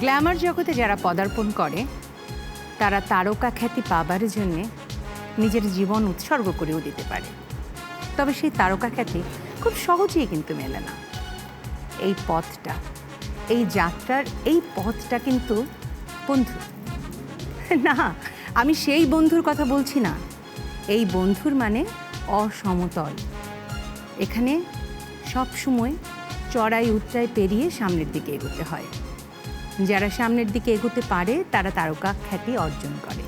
Glamour জগতে যারা পদার্পণ করে তারা তারকা খ্যাতি পাবার জন্যে নিজের জীবন উৎসর্গ করেও দিতে পারে, তবে সেই তারকা খ্যাতি খুব সহজেই কিন্তু মেলে না। এই পথটা, এই যাত্রার এই পথটা কিন্তু বন্ধু না, আমি সেই বন্ধুর কথা বলছি না। এই বন্ধুর মানে অসমতল। এখানে সব সময় চড়াই উতরাই পেরিয়ে সামনের দিকে এগোতে হয়। যারা সামনের দিকে এগোতে পারে তারা তারকা খ্যাতি অর্জন করে।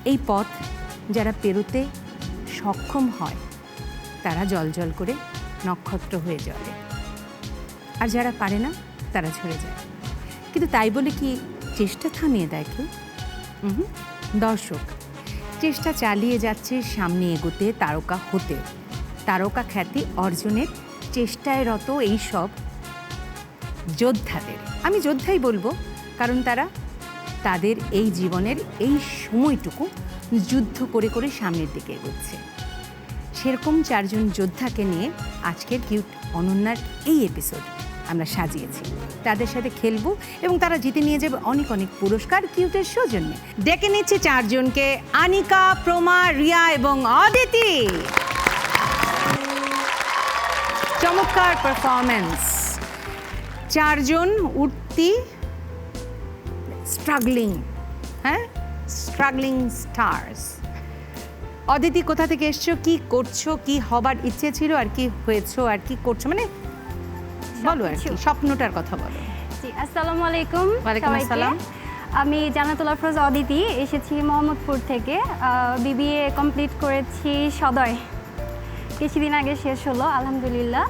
এই পথ যারা পেরোতে সক্ষম হয় তারা জ্বলজ্বল করে নক্ষত্র হয়ে জ্বলে, আর যারা পারে না তারা ঝরে যায়। কিন্তু তাই বলে কি চেষ্টা থামিয়ে দেয় কেউ? দর্শক, চেষ্টা চালিয়ে যাচ্ছে সামনে এগোতে, তারকা হতে, তারকা খ্যাতি অর্জনের চেষ্টায় রত এই সব যোদ্ধাদের। আমি যোদ্ধাই বলবো, কারণ তারা তাদের এই জীবনের এই সময়টুকু যুদ্ধ করে করে সামনের দিকে এগোচ্ছে। সেরকম চারজন যোদ্ধাকে নিয়ে আজকের কিউট অনন্যার এই এপিসোড আমরা সাজিয়েছি। তাদের সাথে খেলবো এবং তারা জিতে নিয়ে যাবে অনেক অনেক পুরস্কার কিউটের সৌজন্যে। ডেকে নিচ্ছে চারজনকে, আনিকা, প্রমা, রিয়া এবং অদিতি। চমৎকার পারফরমেন্স। চারজন উঠতি স্ট্রাগলিং স্টার্স। অদিতি, কোথা থেকে এসছো, কি করছো, কি হবার ইচ্ছে ছিল, আর কি হয়েছো, আর কি করছো, মানে বলো আর কি, স্বপ্নটার কথা বলো। জি, আসসালামু আলাইকুম। ওয়ালাইকুম আসসালাম। আমি জান্নাতুল আফরোজ অদিতি, এসেছি মোহাম্মদপুর থেকে। বিবিএ কমপ্লিট করেছি সদয়, কিছুদিন আগে শেষ হলো আলহামদুলিল্লাহ।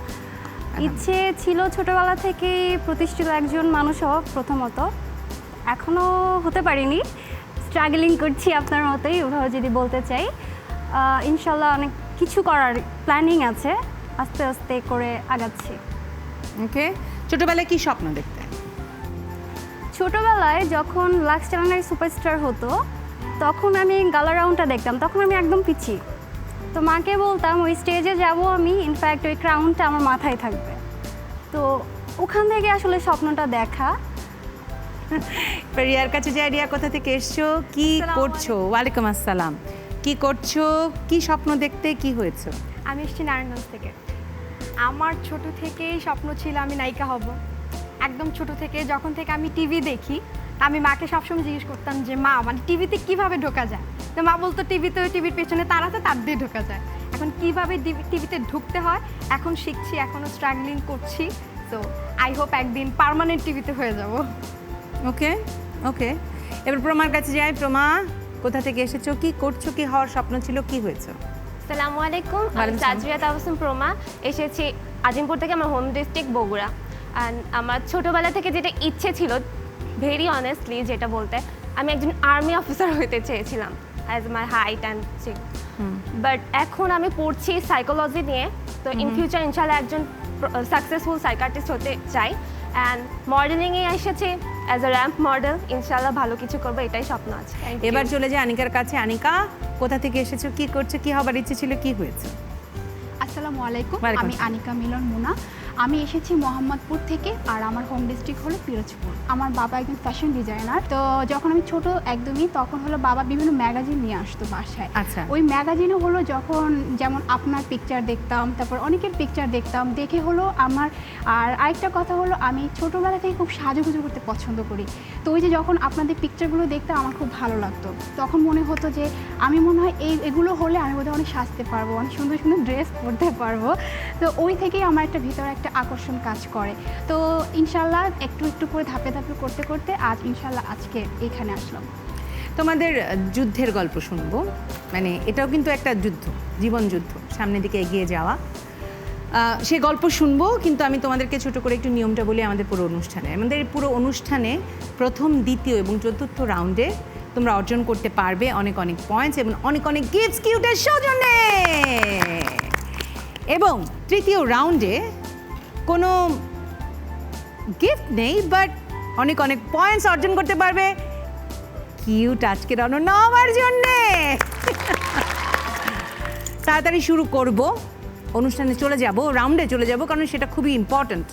ইচ্ছে ছিল ছোটবেলা থেকেই প্রতিষ্ঠিত একজন মানুষ হোক প্রথমত, এখনও হতে পারিনি, স্ট্রাগলিং করছি আপনার মতোই, ওভাবে যদি বলতে চাই। ইনশাল্লাহ অনেক কিছু করার প্ল্যানিং আছে, আস্তে আস্তে করে আগাচ্ছি। ওকে, ছোটবেলায় কি স্বপ্ন দেখতে? ছোটবেলায় যখন লাক্স চ্যানেলের সুপারস্টার হতো তখন আমি গালা রাউন্ডটা দেখতাম, তখন আমি একদম পিছি। তো মাকে বলতাম ওই স্টেজে যাব আমি, ইনফ্যাক্ট ওই ক্রাউনটা আমার মাথায় থাকবে। তো ওখান থেকে আসলে স্বপ্নটা দেখা। রিয়ার কাছে যাই। রিয়া, কোথা থেকে এসছো, কি করছো? ওয়ালাইকুম আসসালাম। কি করছো, কি স্বপ্ন দেখতে, কি হয়েছে? আমি এসেছি নারায়ণগঞ্জ থেকে। আমার ছোট থেকেই স্বপ্ন ছিল আমি নায়িকা হব। একদম ছোট থেকে, যখন থেকে আমি টিভি দেখি, আমি মাকে সবসময় জিজ্ঞেস করতাম যে মা, মানে টিভিতে কিভাবে ঢোকা যায়? তো মা বলতো টিভির পেছনে তার আছে, তার দিয়ে ঢোকা যায়। এখন কিভাবে টিভিতে ঢুকতে হয় এখন শিখছি, এখনও স্ট্রাগলিং করছি। তো আই হোপ একদিন পার্মানেন্ট টিভিতে হয়ে যাব। ওকে ওকে, এবার প্রমার কাছে যাই। প্রমা, কোথা থেকে এসেছো, কি করছো, কি হওয়ার স্বপ্ন ছিল, কি হয়েছে? আসসালামু আলাইকুম, আমি সাজরিয়া তাবাসসুম প্রমা, এসেছি আজিমপুর থেকে, আমার হোম ডিস্ট্রিক্ট বগুড়া। অ্যান্ড আমার ছোটোবেলা থেকে যেটা ইচ্ছে ছিল, ভেরি অনেস্টলি যেটা বলতে, আমি একজন আর্মি অফিসার হতে চেয়েছিলাম as my height and sick. But এখন আমি পড়ছি সাইকোলজি নিয়ে, তো ইন ফিউচার ইনশাল্লাহ একজন সাকসেসফুল সাইকাট্রিস্ট হতে চাই। অ্যান্ড মডেলিংয়ে এসেছি অ্যাজ এ র্যাম্প মডেল, ইনশাল্লাহ ভালো কিছু করবো, এটাই স্বপ্ন আছে। এবার চলে যায় আনিকার কাছে। আনিকা, কোথা থেকে এসেছো, কি করছো, কি হবার ইচ্ছে ছিল, কি হয়েছে? আসসালামু আলাইকুম, আমি আনিকা মিলন মুনা। আমি এসেছি মোহাম্মদপুর থেকে, আর আমার হোম ডিস্ট্রিক্ট হলো পিরোজপুর। আমার বাবা একজন ফ্যাশন ডিজাইনার। তো যখন আমি ছোট একদমই, তখন হলো বাবা বিভিন্ন ম্যাগাজিন নিয়ে আসতো বাসায়। আচ্ছা। ওই ম্যাগাজিনে হলো যখন যেমন আপনার পিকচার দেখতাম, তারপর অনেকের পিকচার দেখতাম, দেখে হলো আমার। আর আরেকটা কথা হলো, আমি ছোটোবেলা থেকে খুব সাজুগুজু করতে পছন্দ করি। তো ওই যে যখন আপনাদের পিকচারগুলো দেখতাম আমার খুব ভালো লাগতো, তখন মনে হতো যে আমি মনে হয় এগুলো হলে আমি বোধহয় অনেক সাজতে পারবো, অনেক সুন্দর সুন্দর ড্রেস পরতে পারবো। তো ওই থেকেই আমার একটা ভিতরে একটা আকর্ষণ কাজ করে। তো ইনশাল্লাহ একটু একটু করে ধাপে ধাপে করতে করতে আজ ইনশাল্লাহ আজকে এখানে আসলাম। তোমাদের যুদ্ধের গল্প শুনবো, মানে এটাও কিন্তু একটা যুদ্ধ, জীবন যুদ্ধ, সামনের দিকে এগিয়ে যাওয়া, সে গল্প শুনবো। কিন্তু আমি তোমাদেরকে ছোট করে একটু নিয়মটা বলি আমাদের পুরো অনুষ্ঠানে প্রথম, দ্বিতীয় এবং চতুর্থ রাউন্ডে তোমরা অর্জন করতে পারবে অনেক অনেক পয়েন্টস এবং অনেক অনেক গিফটস কিউটের সৌজন্যে। এবং তৃতীয় রাউন্ডে কোনো গিফট নেই, বাট অনেক অনেক পয়েন্টস অর্জন করতে পারবে কিউট আজকের অনন্যা আমার জন্যে। তাড়াতাড়ি শুরু করব, অনুষ্ঠানে চলে যাব, রাউন্ডে চলে যাব, কারণ সেটা খুবই ইম্পর্ট্যান্ট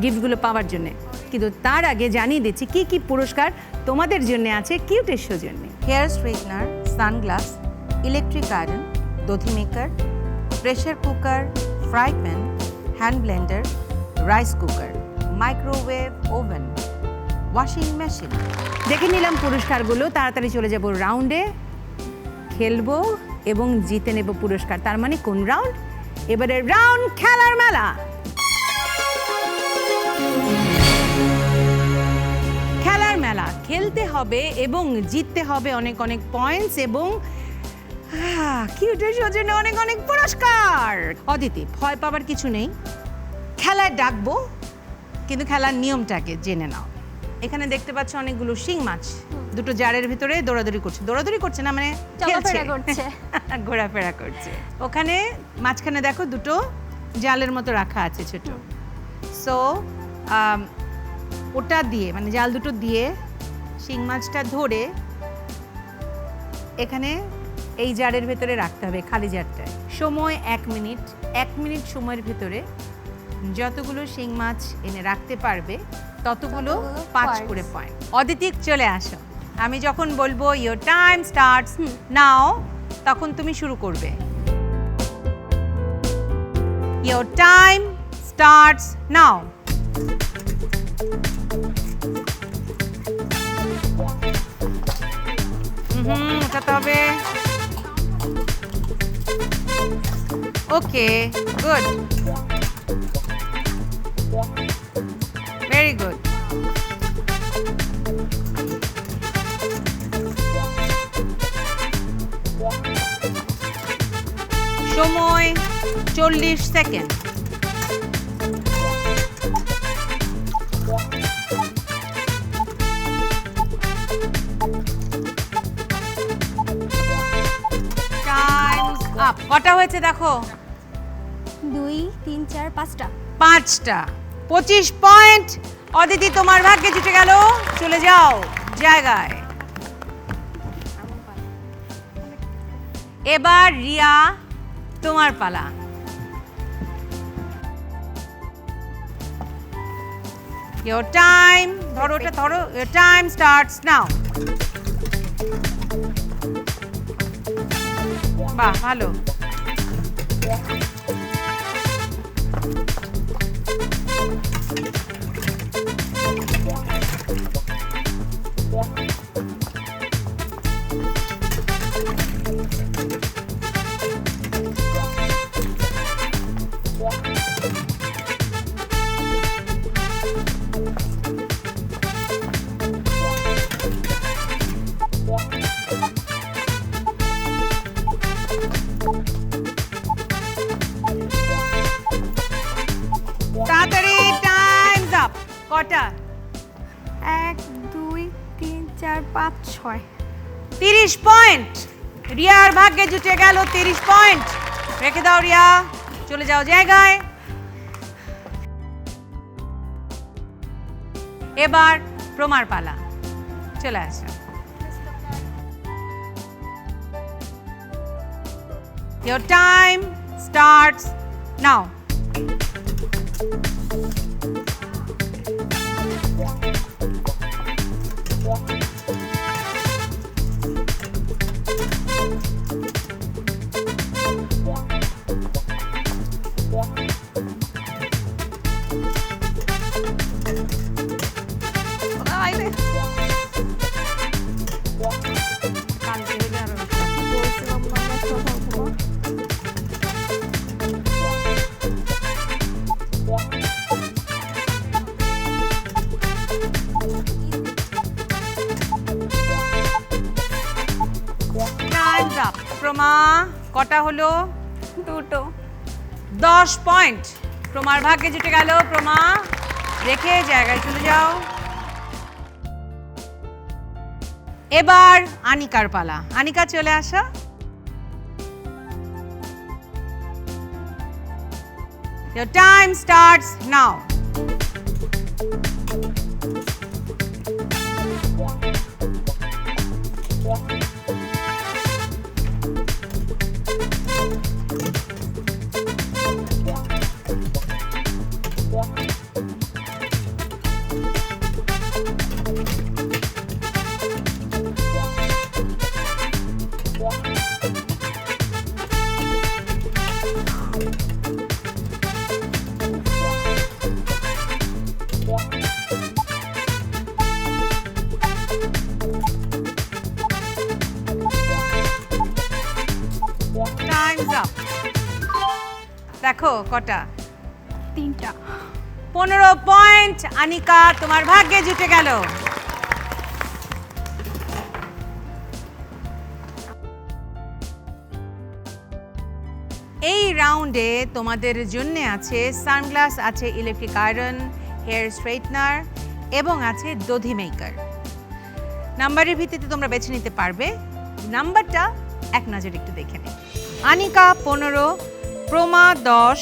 গিফটগুলো পাওয়ার জন্যে। কিন্তু তার আগে জানিয়ে দিচ্ছি কি কি পুরস্কার তোমাদের জন্য আছে কিউটের সৌজন্যে। Hair straightener, sunglass, electric iron, দধি maker, pressure cooker, fry pan, hand blender, rice cooker, microwave oven, washing machine. দেখে নিলাম পুরস্কারগুলো, তাড়াতাড়ি চলে যাব রাউন্ডে, খেলবো এবং জিতে নেব পুরস্কার। তার মানে কোন রাউন্ড? এবারে রাউন্ড খেলার মেলা। খেলার মেলা খেলতে হবে এবং জিততে হবে অনেক অনেক পয়েন্টস এবং কিউটের সৌজন্যে অনেক অনেক পুরস্কার। অদিতি, ভয় পাবার কিছু নেই, খেলায় ডাকবো, কিন্তু খেলার নিয়মটাকে জেনে নাও। এখানে দেখতে পাচ্ছ অনেকগুলো শিং মাছ দুটো জারের ভিতরে দৌড়াদৌড়ি করছে, দৌড়াদৌড়ি করছে না মানে চলাফেরা করছে। ঘোরাফেরা করছে। ওখানে মাঝখানে দেখো দুটো জালের মতো রাখা আছে ছোট, সো ওটা দিয়ে মানে জাল দুটো দিয়ে শিং মাছটা ধরে এখানে এই জারের ভেতরে রাখতে হবে, খালি জারটায়। সময় 1 মিনিট। 1 মিনিট সময়ের ভেতরে যতগুলো শিং মাছ এনে রাখতে পারবে ততগুলো 5 করে পয়েন্ট। অদিতি চলে আসো, আমি যখন বলবো ইয়োর টাইম স্টার্টস নাও তখন তুমি শুরু করবে। Your time starts now. উঠাতে হবে। ওকে, গুড, ভেরি গুড। সময় 40 সেকেন্ড। Times up. কটা হয়েছে দেখো? 2, 3, 4, 5টা। 5টা। 25 পয়েন্ট। অদিতি, তোমার ভাগ্যে জুটে গেল, চলে যাও জায়গায়। এবার রিয়া, তোমার পালা। Your time, ধরো ওটা ধরো। Your time starts now. বাহ, ভালো। তাড়াতাড়ি, টাইমস আপ। কটা? 1, 2, 3, 4, 5, 6। 30 পয়েন্ট। রিয়ার ভাগ্যে জুটে গেল 30 পয়েন্ট। রেখে দাও রিয়া, চলে যাও জায়গায়। এবার প্রমার পালা, চলে আসো। Your time starts now. Time's up. প্রমা, কটা হলো? 2টো। 10 পয়েন্ট। প্রমার ভাগ্যে জুটে গেল। প্রমা, রেখে জায়গায় চলে যাও। এবার আনিকার পালা। আনিকা, চলে আসো। Your time starts now. দেখো কটা, 3টা। 15 পয়েন্ট। আনিকা, তোমার ভাগ্যে জুটে গেল। এই রাউন্ডে তোমাদের জন্য আছে সানগ্লাস, আছে ইলেকট্রিক আয়রন, হেয়ার স্ট্রেটনার এবং আছে দধি মেকার। নাম্বারের ভিত্তিতে তোমরা বেছে নিতে পারবে। নাম্বারটা এক নজর একটু দেখে নিই। আনিকা 15, প্রমা 10,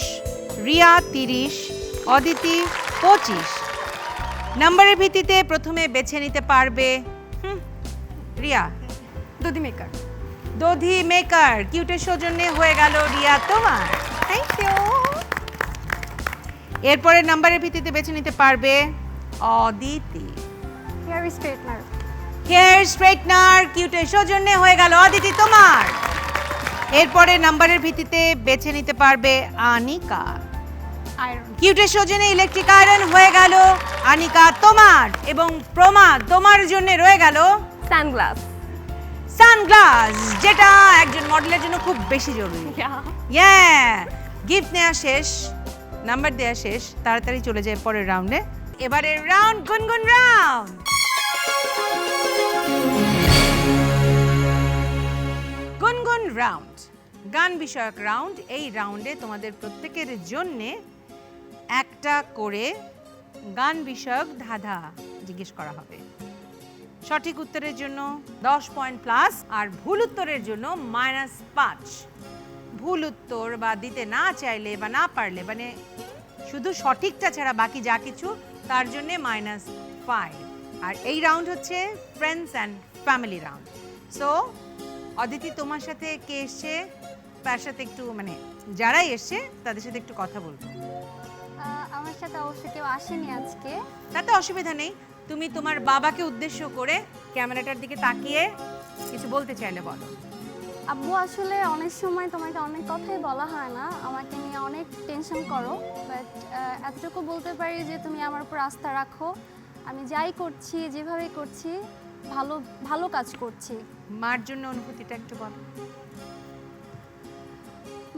রিয়া 30, অদিতি 25। নাম্বারের ভিত্তিতে প্রথমে বেছে নিতে পারবে রিয়া। দধি মেকার। দধি মেকার কিউটের সৌজন্যে হয়ে গেল রিয়া তোমার। Thank you. এরপরে নাম্বারের ভিত্তিতে বেছে নিতে পারবে Aditi. Hair straightener. Hair straightener কিউটের সৌজন্যে হয়ে গেল অদিতি তোমার। এরপরে নাম্বারের ভিত্তিতে বেছে নিতে পারবে আনিকা। আয়রন। কিউটের সৌজন্যে ইলেকট্রিক আয়রন হয়ে গেল আনিকা তোমার। এবং প্রমা তোমার জন্য রয়ে গেল সানগ্লাস। সানগ্লাস, যেটা একজন মডেলের জন্য খুব বেশি জরুরি। গিফট নেওয়া শেষ, নাম্বার দেওয়া শেষ, তাড়াতাড়ি চলে যায় পরের রাউন্ডে। এবারের রাউন্ড গুনগুন রাউন্ড। গুনগুন রাউন্ড, গান বিষয়ক রাউন্ড। এই রাউন্ডে তোমাদের প্রত্যেকের জন্যে একটা করে গান বিষয়ক ধাঁধা জিজ্ঞেস করা হবে। সঠিক উত্তরের জন্য 10 পয়েন্ট প্লাস, আর ভুল উত্তরের জন্য -5। ভুল উত্তর বা দিতে না চাইলে বা না পারলে, মানে শুধু সঠিকটা ছাড়া বাকি যা কিছু, তার জন্য -5। আর এই রাউন্ড হচ্ছে friends and family round. So Aditi, তোমার সাথে কে এসছে তার সাথে একটু, মানে যারাই এসছে তাদের সাথে একটু কথা বলবো। আমার সাথে অবশ্য কেউ আসেনি আজকে। তাতে অসুবিধা নেই, তুমি তোমার বাবাকে উদ্দেশ্য করে ক্যামেরাটার দিকে তাকিয়ে কিছু বলতে চাইলে বলো। আব্বু, আসলে অনেক সময় তোমাকে অনেক কথাই বলা হয় না, আমাকে নিয়ে অনেক টেনশন করো, বাট এতটুকু বলতে পারি যে তুমি আমার উপর আস্থা রাখো। আমি যাই করছি, যেভাবে করছি, ভালো ভালো কাজ করছি। মার জন্য অনুভূতিটা একটু বলো।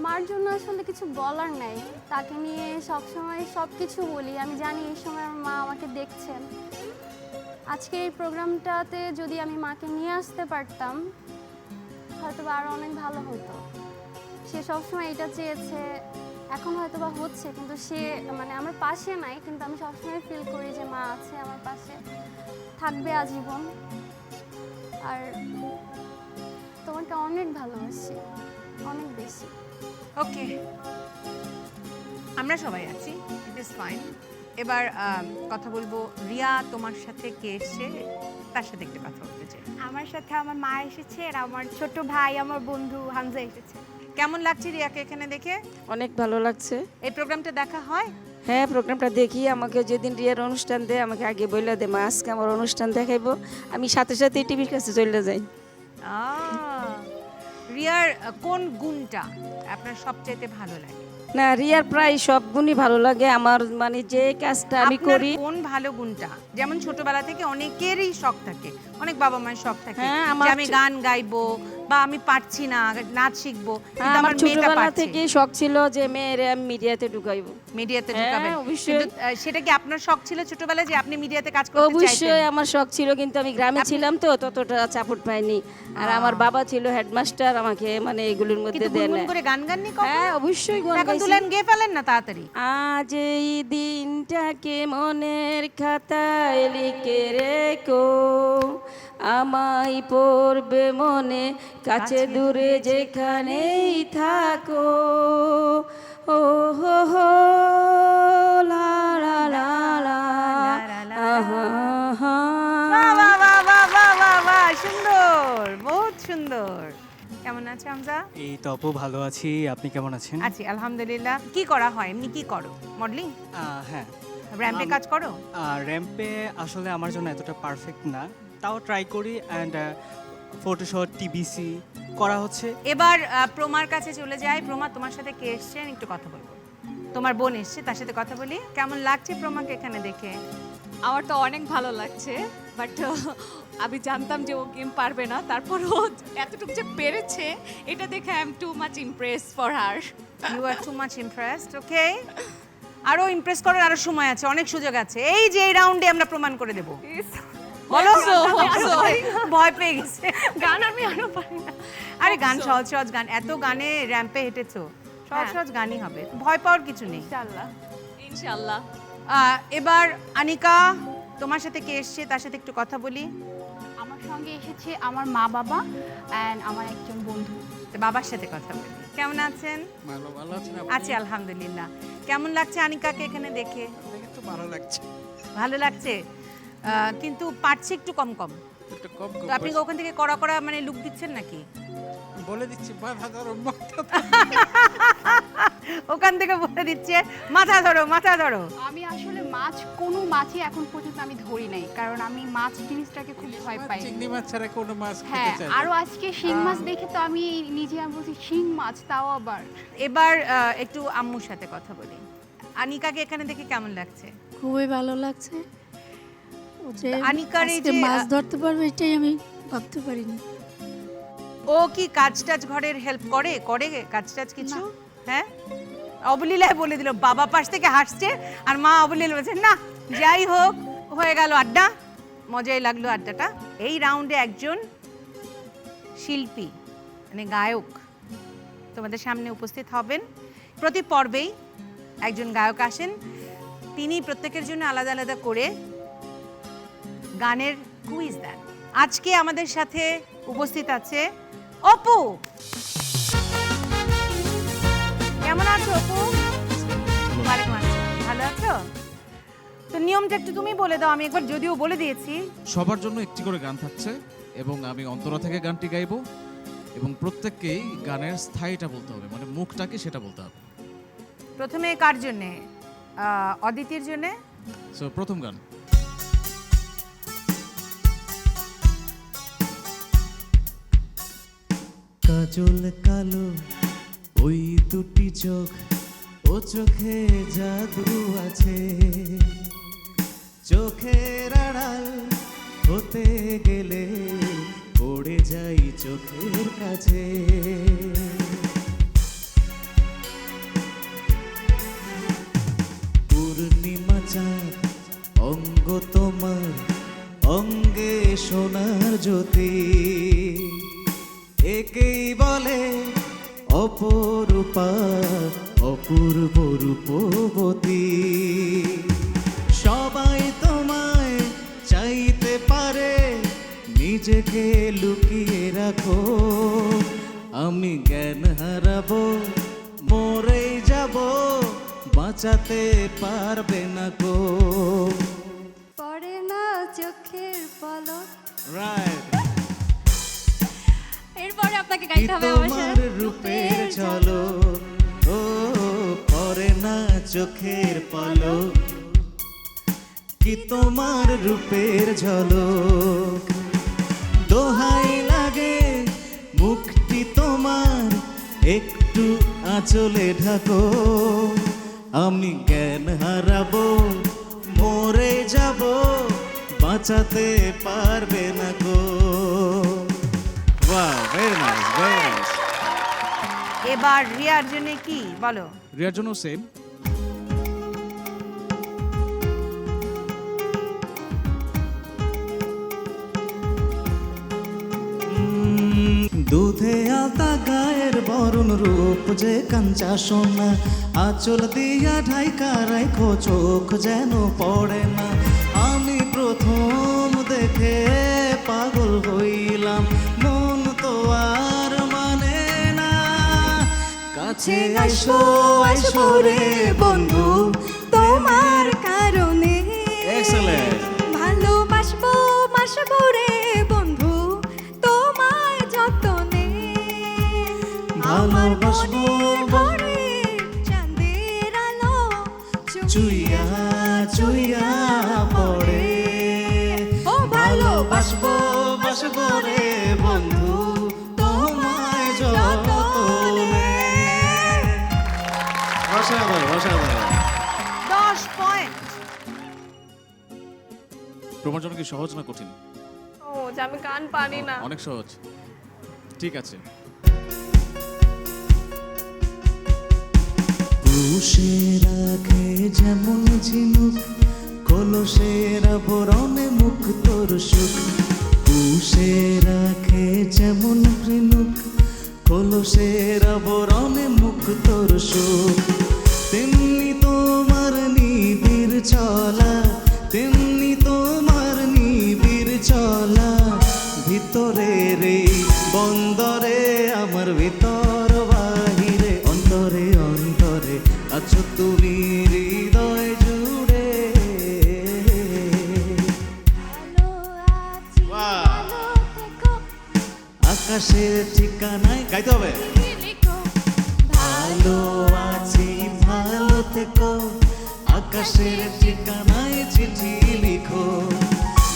মার জন্য আসলে কিছু বলার নাই, তাকে নিয়ে সবসময় সব কিছু বলি। আমি জানি এই সময় আমার মা আমাকে দেখছেন। আজকের এই প্রোগ্রামটাতে যদি আমি মাকে নিয়ে আসতে পারতাম, হয়তো বা আরও অনেক ভালো হতো। সে সবসময় এটা চেয়েছে, এখন হয়তো বা হচ্ছে, কিন্তু সে মানে আমার পাশে নাই। কিন্তু আমি সবসময় ফিল করি যে মা আছে আমার পাশে, থাকবে আজীবন। আর তোমাকে অনেক ভালোবাসি, অনেক বেশি। ওকে, আমরা সবাই আছি, ইট ইজ ফাইন। এবার কথা বলবো রিয়া, তোমার সাথে কে এসছে তার সাথে একটু কথা বলতে চাই। আমার সাথে আমার মা এসেছে, আর আমার ছোট ভাই, আমার বন্ধু হামজা এসেছে। কেমন লাগছে রিয়াকে এখানে দেখে? অনেক ভালো লাগছে। এই প্রোগ্রামটা দেখা হয়? হ্যাঁ, প্রোগ্রামটা দেখি। আমাকে যেদিন রিয়ার অনুষ্ঠান দেয় আমাকে আগে বলে দে, মা আজকে আমার অনুষ্ঠান দেখাইবো, আমি সাথে সাথে টিভির কাছে চলে যাই। রিয়ার কোন গুণটা আপনার সবচাইতে ভালো লাগে? না, রিয়ার প্রায় সব গুণই ভালো লাগে আমার, মানে যে কাজটা আমি আপনার করি। কোন ভালো গুণটা? যেমন ছোটবেলা থেকে অনেকেরই শখ থাকে, অনেক বাবা মায়ের শখ থাকে হ্যাঁ, যে আমার আমি গান গাইবো বা আমি পারছি না, নাচ শিখবো, কিন্তু আমার আমার মেয়েটা ছোটবেলা পারছে। থেকে শখ ছিল যে মেয়েরে আমি মিডিয়াতে ঢুকাইবো। মিডিয়াতে হ্যাঁ, ঢুকাবেন? অবশ্যই। কিন্তু, সেটা কি আপনার শখ ছিল ছোটবেলায় যে আপনি মিডিয়াতে কাজ করতে চাইতেন? অবশ্যই আমার শখ ছিল, কিন্তু আমি গ্রামে ছিলাম তো ততটা সাপোর্ট পাইনি। আর আমার বাবা ছিল হেডমাস্টার, আমাকে মানে এগুলোর মধ্যে কিন্তু দেন। গুনগুন করে গান গাননি কখনো? হ্যাঁ, অবশ্যই গান এখন গাইছি। দুলান গেয়ে ফেলেন না তাড়াতাড়ি। আজ এই দিনটাকে মনের খাতায় লিখে রেখো, আমায় পড়বে মনে, কাছে দূরে যেখানেই থাকো। ও হো হো লা লা লা লা আহা হা। বাহ, বাহ, বাহ, বাহ, বাহ, বাহ, বাহ, সুন্দর, বহুত সুন্দর। কেমন আছে হামজা? এই তো আপু, ভালো আছি। আপনি কেমন আছেন? আছি আলহামদুলিল্লাহ। কি করা হয় এমনি, কি করো? মডেলিং? হ্যাঁ, র্যাম্পে কাজ করো? র্যাম্পে আসলে আমার জন্য এতটা পারফেক্ট না, তাও ট্রাই করি। অ্যান্ড ফটোশট, টিবিসি করা হচ্ছে। এবার প্রমার কাছে চলে যাই। প্রমা, তোমার সাথে কে এসছেন একটু কথা বলবো। তোমার বোন এসছে, তার সাথে কথা বলি। কেমন লাগছে প্রমাকে এখানে দেখে? আমার তো অনেক ভালো লাগছে, বাট আমি জানতাম যে ও গেম পারবে না, তারপরও এতটুকু যে পেরেছে এটা দেখে I am too much impress for her. You are too much impressed, okay? আরো ইমপ্রেস করার আরো সময় আছে, অনেক সুযোগ আছে। এই যে এই রাউন্ডে আমরা প্রমাণ করে দেব। বলো, ভয় পেয়ে গেছে। গান আমি আরো পারি না। আরে গান সহজ সহজ গান, এত গানে র্যাম্পে হেঁটেছো, সহজ সহজ গানই হবে, ভয় পাওয়ার কিছু নেই। ইনশাআল্লাহ। ইনশাআল্লাহ। এবার আনিকা, তোমার সাথে কে এসছে তার সাথে একটু কথা বলি। আমার সঙ্গে এসেছে আমার মা বাবা অ্যান্ড আমার একজন বন্ধু। তো বাবার সাথে কথা বলি। কেমন আছেন? ভালো আছেন আছি আলহামদুলিল্লাহ। কেমন লাগছে আনিকাকে এখানে দেখে? দেখে তো ভালো লাগছে, ভালো লাগছে, কিন্তু পারছে একটু কম কম। একটু কম তো আপনি ওখান থেকে কড়া কড়া মানে লুক দিচ্ছেন নাকি? বলে দিচ্ছি মাথা ধরো, ওখান থেকে বলে দিচ্ছে মাথা ধরো মাথা ধরো। আমি আসলে কোনো মাছই এখন পর্যন্ত আমি ধরি নাই, কারণ আমি মাছ জিনিসটাকে খুব ভয় পাই। চিংড়ি মাছ ছাড়া কোনো মাছ হ্যাঁ, খেতে চাই আরো আজকে শিং মাছ দেখে তো আমি নিজে আমি বলছি শিং মাছ, তাও আবার। এবার একটু আম্মুর সাথে কথা বলি। আনিকাকে এখানে দেখে কেমন লাগছে? খুবই ভালো লাগছে। ও যে আনিকার এই আজকে যে মাছ ধরতে পারবে এটাই আমি ভাবতে পারিনি। ও কি কাজ টাজ ঘরের হেল্প করে কাজ টাজ কিছু? হ্যাঁ, অবলীলায় বলে দিল, বাবা পাশ থেকে হাসছে আর মা অবলীলা বলছে না। যাই হোক, হয়ে গেল আড্ডা, মজাই লাগলো আড্ডাটা। এই রাউন্ডে একজন শিল্পী মানে গায়ক তোমাদের সামনে উপস্থিত হবেন। প্রতি পর্বেই একজন গায়ক আসেন, তিনি প্রত্যেকের জন্য আলাদা আলাদা করে গানের কুইজ দেন। আজকে আমাদের সাথে উপস্থিত আছে অপু। কেমন আছো অপু? ওয়ালাইকুম আসসালাম। ভালো আছো? তো নিয়মটা একটু তুমি বলে দাও, আমি একবার যদিও বলে দিয়েছি। সবার জন্য একটি করে গান থাকছে এবং আমি অন্তরা থেকে গানটি গাইবো এবং প্রত্যেককেই গানের স্থায়ীটা বলতে হবে, মানে মুখটাকে সেটা বলতে হবে। প্রথমে কার জন্যে? অদিতির জন্যে। সো প্রথম গান। কাজল কালো ওই দুটি চোখ, ও চোখে জাদু আছে, চোখের আড়াল হতে গেলে পড়ে যাই চোখের কাছে। পূর্ণিমা চাঁদ অঙ্গ তোমার, অঙ্গে সোনার জ্যোতি, একেই বলে অপরূপা, অপূর্ব রূপবতী। সবাই তোমায় চাইতে পারে, নিজেকে লুকিয়ে রাখো, আমি জ্ঞান হারাবো, মরেই যাব, বাঁচাতে পারবে না গো। পড়ে না চোখের পলক। রাইট। এরপরে আপনাকে গাইতে হবে আমার তোমার সাথে। রূপের ঝলক, ও পরে না চোখের পলক, কি তোমার রূপের ঝলক। দোহাই লাগে মুখটি তোমার, একটু আঁচলে ঢাকো, আমি জ্ঞান হারাবো, মরে যাব, বাঁচাতে পারবে না গো। Wow, very nice, very nice. এবার রিয়ার জন্য কি বলো? রিয়ার জন্য সেম। দুধে আলতা গায়ের বরণ রূপ যে কাঞ্চা সোনা, আঁচল দিয়া ঢাইকা রাখো চোখ যেন পড়ে না। আমি প্রথম দেখে পাগল হইলাম, মন তো আর মানে না। কাছে আইসো আইসো রে বন্ধু, তোমার কারণে এক্সেলেন্ট ভালোবাসবো বাসবো রে বন্ধু, তোমার যতনে। ভালোবাসবো ঘরে চাঁদের আলো চুইয়া চুইয়া পড়ে। ও ভালোবাসবো বাসবো রে বন্ধু, তোমায় যতনে। অসাধারণ অসাধারণ। 10 পয়েন্ট। তোমার জন্য কি সহজ না কঠিন? ও যে আমি গান পারি না। অনেক সহজ। ঠিক আছে, পুষে রাখে যেমন ঝিনুক কলসের আবরণে মুখ তোর সুখ পুষে রাখে যেমন ঝিনুক কলসের আবরণে মুখ তোর সুখ তেমনি তোমার নিবিড় চলা তেমনি তোমার নিবিড় চলা ভিতরে রে বন্দরে আমার ভিতর বাহিরে অন্তরে অন্তরে আছো তুমি হৃদয় জুড়ে আকাশের ঠিকানায় গাইতে হবে ভালো আছি ভালো থেকো আকাশের ঠিকানায় চিঠি লিখো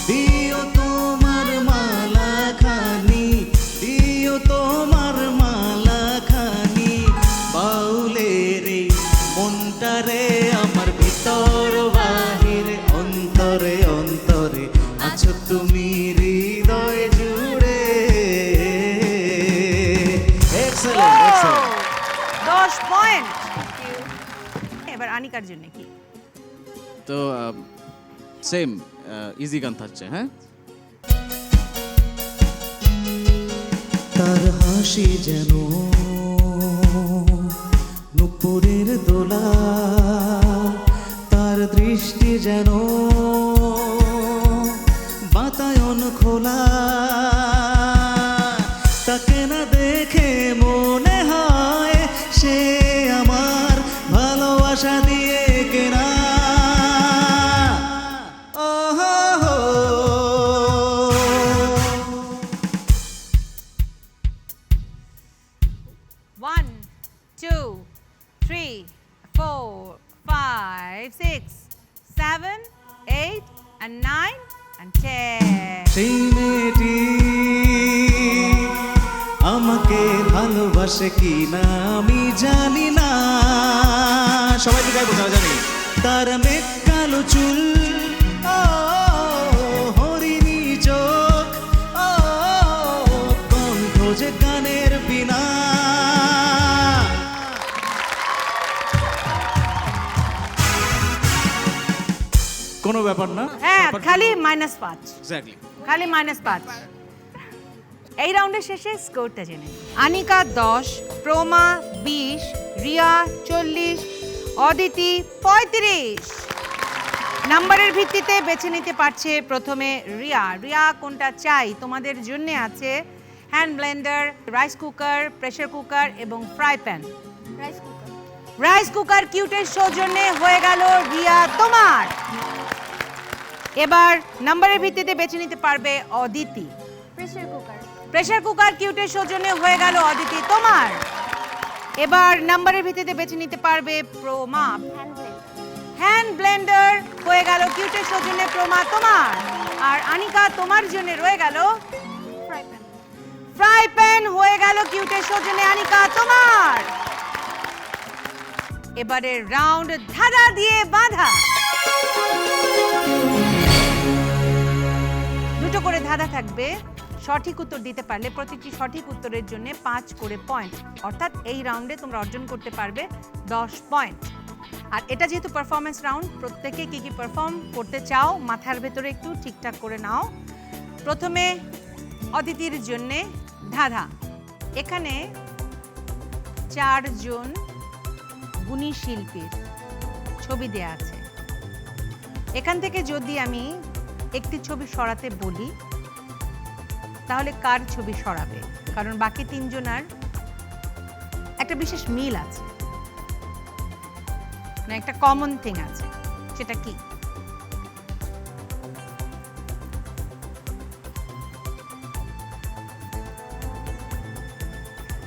দিও তোমার মালা খানি দিও তোমার মালা খানি বাউলের এই মনটারে আমার ভিতর বাহিরে অন্তরে অন্তরে আছো তুমি হৃদয় জুড়ে এক্সেলেন্ট এক্সেলেন্ট 10 পয়েন্ট। এবার আনিকার জন্য কি? তো সেম ইজি গান থাকছে, হ্যাঁ। তার হাসি যেন নুপুরের দোলা তার দৃষ্টি যেন বাতায়ন খোলা তাকে না দেখে মনে হয় সে আমার ভালোবাসা দিয়ে কেনা One, 2, 3, 4, 5, 6, 7, 8, and 9, and 10. সেই মেয়েটি আমাকে ভালোবাসে কি না আমি জানি না সবাই কি গাইবো যারা জানি তার মেঘ কালো চুল ও হরিণী চোখ ও কণ্ঠ যে গানের বিনা কোনো ব্যাপার না হ্যাঁ, খালি -5, এক্স্যাক্টলি। খালি -5। এই রাউন্ডের শেষে স্কোরটা জেনে নিই। আনিকা 10, প্রমা 20, রিয়া 40, অদিতি 35। নাম্বারের ভিত্তিতে বেছে নিতে পারছে প্রথমে রিয়া। রিয়া কোনটা চাই? তোমাদের জন্য আছে hand blender, rice cooker, pressure cooker এবং fry pan. Rice cooker. Rice cooker কিউটের সৌজন্যে হয়ে গেল রিয়া তোমার। এবার নাম্বারের ভিত্তিতে বেছে নিতে পারবে Aditi. Pressure cooker. Pressure cooker কিউটের সৌজন্যে হয়ে গেল অদিতি তোমার। এবার নাম্বারের ভিত্তিতে বেছে নিতে পারবে প্রমা। হ্যান্ড ব্লেন্ডার হয়ে গেল কিউটের সৌজন্যে প্রমা তোমার। আর আনিকা তোমার জন্য রয়ে গেল ফ্রাই প্যান। ফ্রাই প্যান হয়ে গেল কিউটের সৌজন্যে আনিকা তোমার। এবারে রাউন্ড ধাঁধা দিয়ে বাঁধা। দুটো করে ধাঁধা থাকবে, সঠিক উত্তর দিতে পারলে প্রতিটি সঠিক উত্তরের জন্য 5 করে পয়েন্ট, অর্থাৎ এই রাউন্ডে তোমরা অর্জন করতে পারবে 10 পয়েন্ট। আর এটা যেহেতু পারফরমেন্স রাউন্ড, প্রত্যেকে কি কি পারফর্ম করতে চাও মাথার ভেতরে একটু ঠিকঠাক করে নাও। প্রথমে অদিতির জন্যে ধাঁধা। এখানে 4 জন গুণী শিল্পীর ছবি দেয়া আছে। এখান থেকে যদি আমি একটি ছবি সরাতে বলি তাহলে কার ছবি সরাবে? কারণ বাকি 3 জনার একটা বিশেষ মিল আছে, মানে একটা কমন থিং আছে। সেটা কি?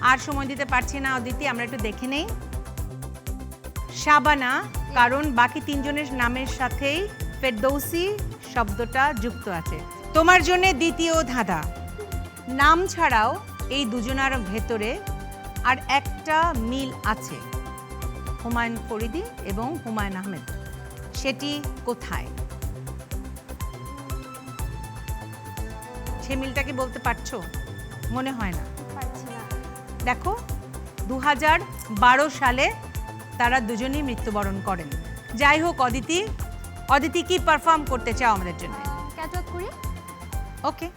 আর সময় দিতে পারছি না অদিতি, আমরা একটু দেখে নেই। শাবানা, কারণ বাকি 3 জনের নামের সাথেই ফেরদৌসি শব্দটা যুক্ত আছে। তোমার জন্য দ্বিতীয় ধাঁধা। নাম ছাড়াও এই দুজনার ভেতরে আর একটা মিল আছে, হুমায়ুন ফরিদি এবং হুমায়ুন আহমেদ। সেটি কোথায়? সে মিলটা কি বলতে পারছো? মনে হয় না। পারছি না। দেখো 2012 সালে তারা দুজনেই মৃত্যুবরণ করেন। যাই হোক, অদিতি, অদিতি কি পারফর্ম করতে চাও আমাদের জন্য? ক্যাটওয়াক করি। ওকে।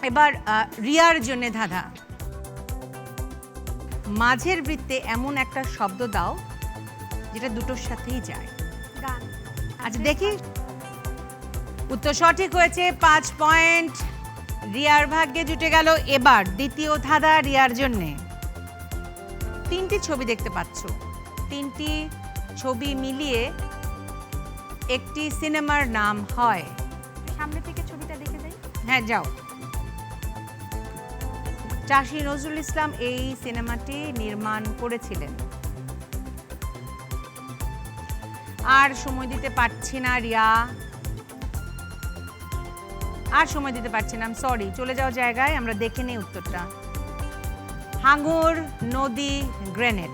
এবার রিয়ার জন্য ধাঁধা। মাঝের বৃত্তে এমন একটা শব্দ দাও যেটা দুটোর সাথেই যায়। গান। আচ্ছা দেখি, উত্তর সঠিক হয়েছে, 5 পয়েন্ট রিয়ার ভাগ্যে জুটে গেল। এবার দ্বিতীয় ধাঁধা রিয়ার জন্যে। 3টি ছবি দেখতে পাচ্ছ, 3টি ছবি মিলিয়ে একটি সিনেমার নাম হয়। সামনে থেকে ছবিটা দেখে যাই। হ্যাঁ যাও। চাষী নজরুল ইসলাম এই সিনেমাটি নির্মাণ করেছিলেন। আর সময় দিতে পারছি না রিয়া, আর সময় দিতে পারছি না, সরি। চলে যাও জায়গায়, আমরা দেখে নেই উত্তরটা। হাঙর নদী গ্রেনেড।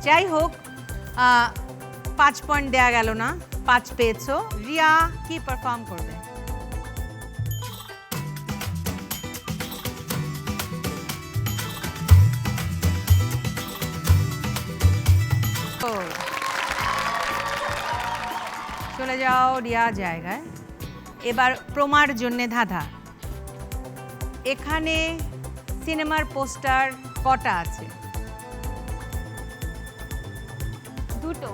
যাই হোক, 5 পয়েন্ট দেয়া গেল না, 5 পেয়েছো। রিয়া কি পারফর্ম করবে? চলে যাও রিয়া জায়গায়। এবার প্রমার জন্য ধাঁধা। এখানে সিনেমার পোস্টার কটা আছে? 2টো।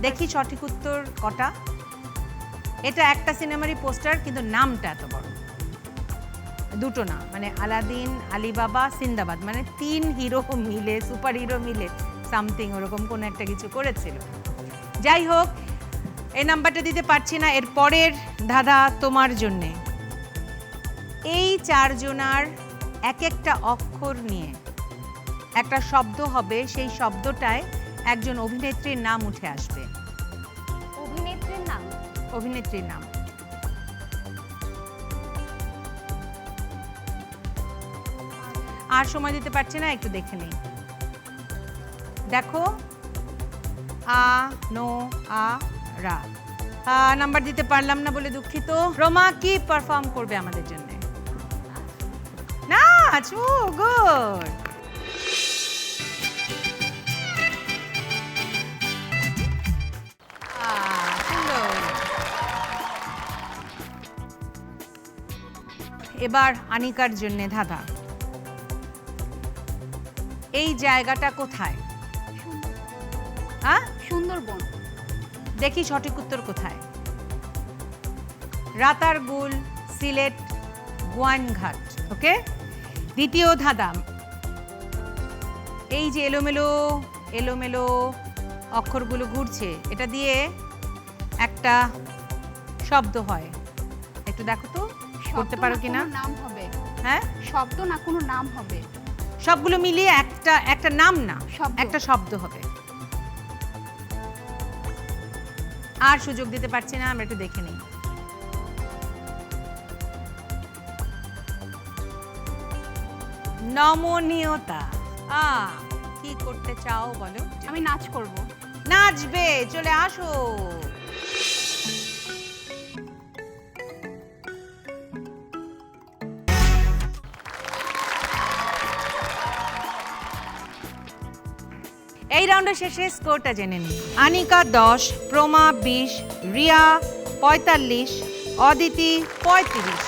দেখি সঠিক উত্তর কটা। এটা একটা সিনেমারই পোস্টার, কিন্তু নামটা এত বড়। 2টো না, মানে আলাদিন, আলিবাবা, সিন্দাবাদ, মানে 3 হিরো মিলে, সুপার হিরো মিলে সামথিং ওরকম কোন একটা কিছু করেছিল। যাই হোক, এই নাম্বারটা দিতে পারছি না। এর পরের ধাঁধা তোমার জন্যে। এই 4 জনার এক একটা অক্ষর নিয়ে একটা শব্দ হবে, সেই শব্দটায় একজন অভিনেত্রীর নাম উঠে আসবে। অভিনেত্রীর নাম? অভিনেত্রীর নাম। আর সময় দিতে পারছি না, একটু দেখে নেই। দেখো, আ নো আ রা। নাম্বার দিতে পারলাম না বলে দুঃখিত। রমা কি পারফর্ম করবে আমাদের জন্য? নাচ। ও গুড। এবার আনিকার জন্য ধাঁধা। এই জায়গাটা কোথায়? সুন্দরবন। দেখি সঠিক উত্তর কোথায়। রাতারগুল, সিলেট, গোয়াইনঘাট। ওকে। দ্বিতীয় ধাঁধা। এই যে এলোমেলো এলোমেলো অক্ষরগুলো ঘুরছে, এটা দিয়ে একটা শব্দ হয়। একটু দেখো তো করতে পারো কিনা। নাম হবে? হ্যাঁ, শব্দ না কোনো নাম হবে? সবগুলো মিলিয়ে একটা নাম না, একটা শব্দ হবে। আর সুযোগ দিতে পারছি না, আমরা একটু দেখে নিই। নমনীয়তা। কি করতে চাও বলো? আমি নাচ করব। নাচবে? চলে আসো। এই রাউন্ডের শেষে স্কোরটা জেনে নিই। আনিকা 10, প্রমা 20, রিয়া 45, অদিতি 35।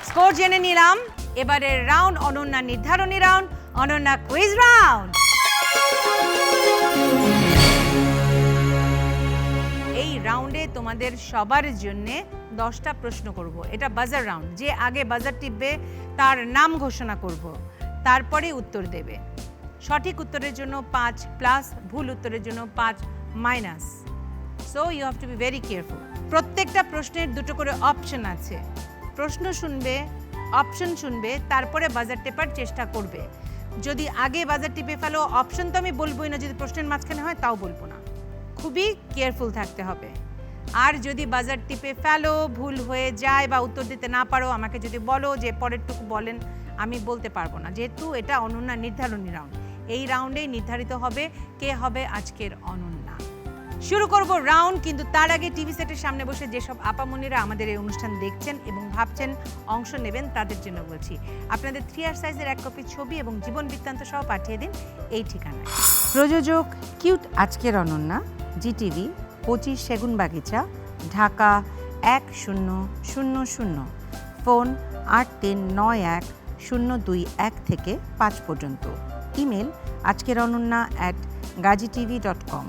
স্কোর জেনে নিলাম। এবারের রাউন্ড অনন্যা নির্ধারণী রাউন্ড, অনন্যা কুইজ রাউন্ড। এই রাউন্ডে তোমাদের সবার জন্যে 10টা প্রশ্ন করব। এটা বাজার রাউন্ড, যে আগে বাজার টিপবে তার নাম ঘোষণা করব, তারপরে উত্তর দেবে। সঠিক উত্তরের জন্য 5 প্লাস, ভুল উত্তরের জন্য 5 মাইনাস। So you have to be very careful. প্রত্যেকটা প্রশ্নের দুটো করে অপশন আছে। প্রশ্ন শুনবে, অপশন শুনবে, তারপরে বাজার টেপার চেষ্টা করবে। যদি আগে বাজার টিপে ফেলো, অপশন তো আমি বলবোই না, যদি প্রশ্নের মাঝখানে হয় তাও বলবো না। খুবই কেয়ারফুল থাকতে হবে। আর যদি বাজার টিপে ফেলো, ভুল হয়ে যায় বা উত্তর দিতে না পারো, আমাকে যদি বলো যে পরেরটুকু বলেন, আমি বলতে পারবো না, যেহেতু এটা অনন্যা নির্ধারণী রাউন্ড। এই রাউন্ডেই নির্ধারিত হবে কে হবে আজকের অনন্যা। শুরু করব রাউন্ড, কিন্তু তার আগে টিভি সেটের সামনে বসে যেসব আপামনিরা আমাদের এই অনুষ্ঠান দেখছেন এবং ভাবছেন অংশ নেবেন, তাদের জন্য বলছি, আপনাদের 3R সাইজের 1 কপি ছবি এবং জীবন বৃত্তান্ত সহ পাঠিয়ে দিন এই ঠিকানায়। প্রযোজক কিউট আজকের অনন্যা, জিটিভি, 25 সেগুনবাগিচা, ঢাকা 1000। ফোন 8391-021 থেকে 5 পর্যন্ত। ইমেল আজকের ononna@gazitv.com।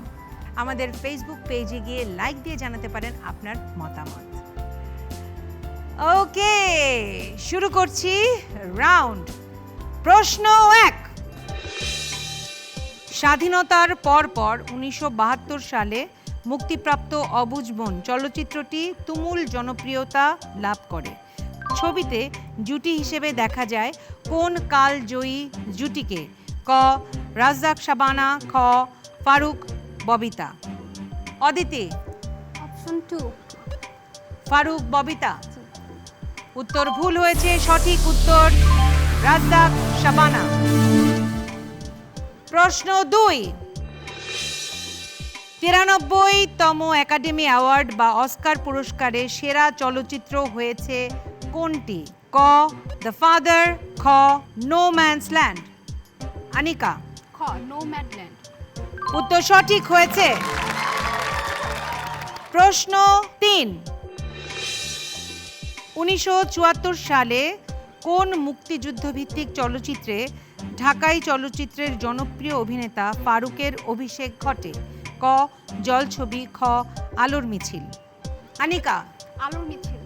আমাদের ফেসবুক পেজে গিয়ে লাইক দিয়ে জানাতে পারেন আপনার মতামত। ওকে, শুরু করছি রাউন্ড। প্রশ্ন 1। স্বাধীনতার পরপর 1972 সালে মুক্তিপ্রাপ্ত অবুঝ মন চলচ্চিত্রটি তুমুল জনপ্রিয়তা লাভ করে। ছবিতে জুটি হিসেবে দেখা যায় কোন কালজয়ী জুটিকে? ক রাজ্জাক শাবানা, খ ফারুক ববিতা। অদিতি? অপশন 2 ফারুক ববিতা। উত্তর ভুল হয়েছে, সঠিক উত্তর রাজ্জাক শাবানা। প্রশ্ন 2। 93তম একাডেমি অ্যাওয়ার্ড বা অস্কার পুরস্কারে সেরা চলচ্চিত্র হয়েছে কোনটি? ক দ্য ফাদার, খ নো ম্যানস ল্যান্ড। আনিকা? খ নোম্যাডল্যান্ড। উত্তর সঠিক হয়েছে। প্রশ্ন 3। 1974 সালে কোন মুক্তিযুদ্ধভিত্তিক চলচ্চিত্রে ঢাকাই চলচ্চিত্রের জনপ্রিয় অভিনেতা ফারুকের অভিষেক ঘটে? ক জলছবি, খ আলোর মিছিল। আনিকা? আলোর মিছিল।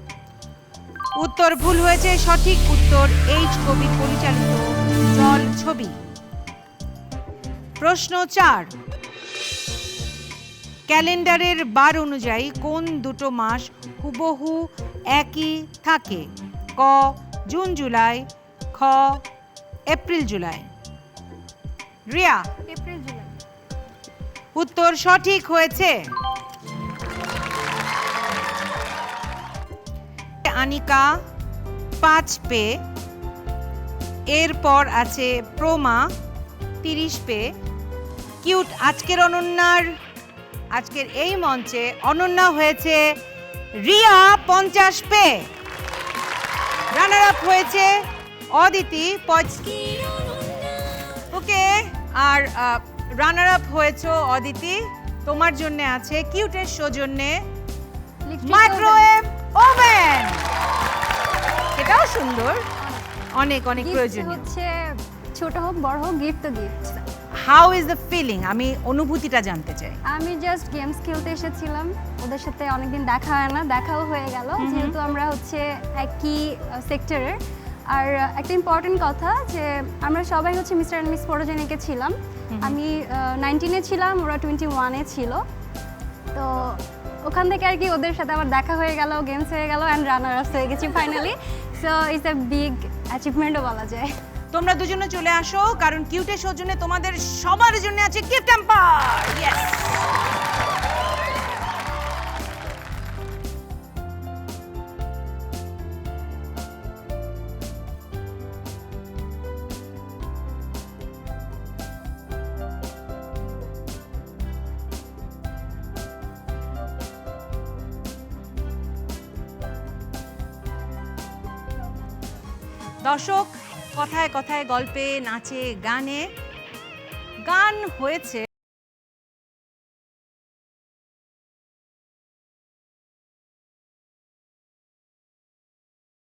উত্তর ভুল হয়েছে, সঠিক উত্তর এইচ কবি পরিচালিত জলছবি। প্রশ্ন 4। ক্যালেন্ডারের বার অনুযায়ী কোন দুটো মাস হুবহু একই থাকে? ক জুন জুলাই, খ এপ্রিল জুলাই। রিয়া? এপ্রিল জুলাই। উত্তর সঠিক হয়েছে। আনিকা 5 পেয়ে, এরপর আছে প্রমা 30 পেয়ে। কিউট আজকের অনন্যার আজকের এই মঞ্চে অনন্যা হয়েছে রিয়া 50 পেয়ে। রানার আপ হয়েছে অদিতি 35। ওকে, আর রানার আপ হয়েছে অদিতি। তোমার জন্য আছে কিউটের সৌজন্যে মাইক্রোওয়েভ ওভেন। এটাও সুন্দর, অনেক অনেক প্রয়োজনীয়। হচ্ছে ছোট হোক বড় হোক, গিফট তো gift. How is the feeling? আমি অনুভূতিটা জানতে চাই। আমি জাস্ট গেমস খেলতে এসেছিলাম, ওদের সাথে অনেকদিন দেখা হয় না, দেখাও হয়ে গেল, যেহেতু আমরা হচ্ছে একই সেক্টরের। আর একটা ইম্পর্টেন্ট কথা যে আমরা সবাই হচ্ছে মিস্টার অ্যান্ড মিস ফটোজেনিকে ছিলাম। আমি 19-এ ছিলাম, ওরা 21-এ ছিল। তো ওখান থেকে আর কি ওদের সাথে আমার দেখা হয়ে গেল, গেমস হয়ে গেল, অ্যান্ড রানার আপ হয়ে গেছি finally. So it's a big অ্যাচিভমেন্টও বলা যায়। তোমরা দুজনে চলে আসো, কারণ কিউটের সৌজন্যে তোমাদের সবার জন্য আছে গিফট হ্যাম্পার। ইয়েস। দর্শক কথায় কথায়, গল্পে, নাচে, গানে গান হয়েছে